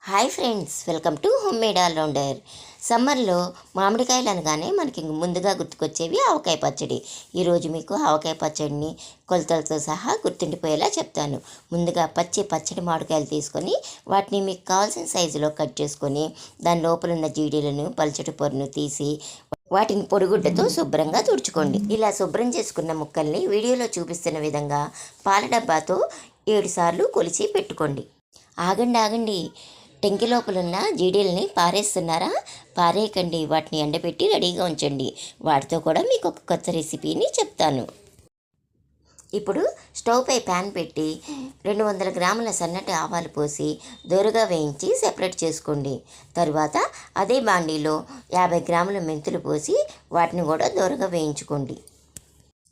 Hi friends, welcome to home made allrounder. సమ్మర్లో మామిడికాయలు అనగానే మనకి ముందుగా గుర్తుకొచ్చేవి ఆవకాయ పచ్చడి. ఈరోజు మీకు ఆవకాయ పచ్చడిని కొలతలతో సహా గుర్తుండిపోయేలా చెప్తాను. ముందుగా పచ్చడి మామిడికాయలు తీసుకొని వాటిని మీకు కావాల్సిన సైజులో కట్ చేసుకొని దాని లోపల ఉన్న జీడీలను పల్చటి పొరను తీసి వాటిని పొడిగుడ్డతో శుభ్రంగా తుడుచుకోండి. ఇలా శుభ్రం చేసుకున్న ముక్కల్ని వీడియోలో చూపిస్తున్న విధంగా పాల డబ్బాతో 7 సార్లు కొలిచి పెట్టుకోండి. ఆగండి, టెంకి లోపలున్న జీడీలని పారేస్తున్నారా? పారేయకండి, వాటిని ఎండబెట్టి రెడీగా ఉంచండి. వాటితో కూడా మీకు ఒక కొత్త రెసిపీని చెప్తాను. ఇప్పుడు స్టవ్ పై ప్యాన్ పెట్టి 200 గ్రాముల సన్నటి ఆవాలు పోసి దోరగా వేయించి సెపరేట్ చేసుకోండి. తరువాత అదే బాండీలో 50 గ్రాముల మెంతులు పోసి వాటిని కూడా దోరగా వేయించుకోండి.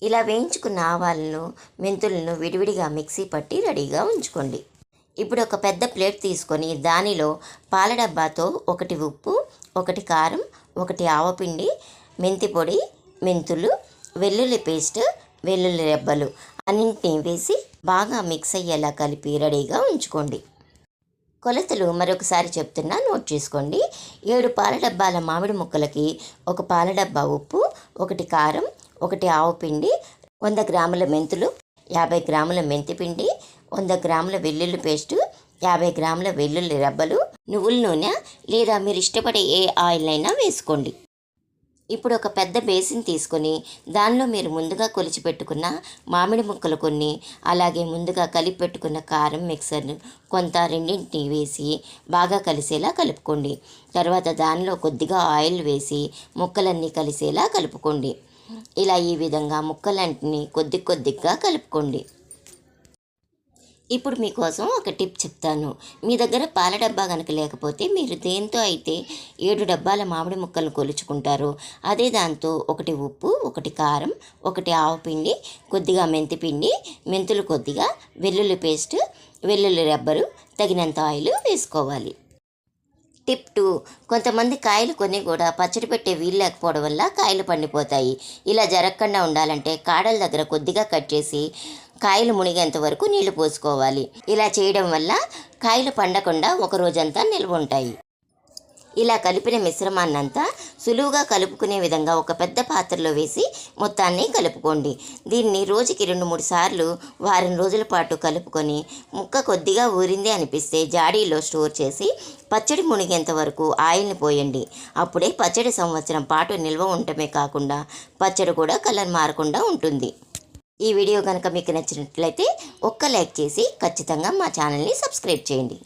ఇలా వేయించుకున్న ఆవాలను మెంతులను విడివిడిగా మిక్సీ పట్టి రెడీగా ఉంచుకోండి. ఇప్పుడు ఒక పెద్ద ప్లేట్ తీసుకొని దానిలో పాల డబ్బాతో 1 ఉప్పు, 1 కారం, 1 ఆవపిండి, మెంతి పొడి, మెంతులు, వెల్లుల్లి పేస్ట్, వెల్లుల్లి రెబ్బలు అన్నింటినీ వేసి బాగా మిక్స్ అయ్యేలా కలిపి రెడీగా ఉంచుకోండి. కొలతలు మరొకసారి చెప్తున్నా, నోట్ చేసుకోండి. 7 పాల డబ్బాల మామిడి ముక్కలకి 1 పాల డబ్బా ఉప్పు, 1 కారం, 1 ఆవపిండి, 100 గ్రాముల మెంతులు, 50 గ్రాముల మెంతిపిండి, 100 గ్రాముల వెల్లుల్లి పేస్టు, 50 గ్రాముల వెల్లుల్లి రెబ్బలు, నువ్వుల నూనె లేదా మీరు ఇష్టపడే ఏ ఆయిల్ అయినా వేసుకోండి. ఇప్పుడు ఒక పెద్ద బేసిన్ తీసుకొని దానిలో మీరు ముందుగా కొలిచి పెట్టుకున్న మామిడి ముక్కలు కొన్ని, అలాగే ముందుగా కలిపి పెట్టుకున్న కారం మిక్సర్ను కొంత రెండింటిని వేసి బాగా కలిసేలా కలుపుకోండి. తర్వాత దానిలో కొద్దిగా ఆయిల్ వేసి ముక్కలన్నీ కలిసేలా కలుపుకోండి. ఇలా ఈ విధంగా ముక్కలన్నింటినీ కొద్దిగా కలుపుకోండి. ఇప్పుడు మీకోసం ఒక టిప్ చెప్తాను. మీ దగ్గర పాల డబ్బా కనుక లేకపోతే మీరు దేంతో అయితే 7 డబ్బాల మామిడి ముక్కలను కొలుచుకుంటారో అదే దాంతో 1 ఉప్పు, 1 కారం, 1 ఆవపిండి, కొద్దిగా మెంతిపిండి, మెంతులు కొద్దిగా, వెల్లుల్లి పేస్ట్, వెల్లుల్లి రబ్బరు, తగినంత ఆయిల్ వేసుకోవాలి. టిప్ 2, కొంతమంది కాయలు కొన్ని కూడా పచ్చడి పెట్టే వీలు లేకపోవడం వల్ల కాయలు పండిపోతాయి. ఇలా జరగకుండా ఉండాలంటే కాడల దగ్గర కొద్దిగా కట్ చేసి కాయలు మునిగేంత వరకు నీళ్లు పోసుకోవాలి. ఇలా చేయడం వల్ల కాయలు పండకుండా ఒక రోజంతా నిల్వ ఉంటాయి. ఇలా కలిపిన మిశ్రమాన్నంతా సులువుగా కలుపుకునే విధంగా ఒక పెద్ద పాత్రలో వేసి మొత్తాన్ని కలుపుకోండి. దీన్ని రోజుకి 2-3 సార్లు వారం రోజుల పాటు కలుపుకొని ముక్క కొద్దిగా ఊరింది అనిపిస్తే జాడీలో స్టోర్ చేసి పచ్చడి మునిగేంత వరకు ఆయిల్ని పోయండి. అప్పుడే పచ్చడి సంవత్సరం పాటు నిల్వ ఉండటమే కాకుండా పచ్చడి కూడా కలర్ మారకుండా ఉంటుంది. ఈ వీడియో కనుక మీకు నచ్చినట్లయితే ఒక్క లైక్ చేసి ఖచ్చితంగా మా ఛానల్ని సబ్స్క్రైబ్ చేయండి.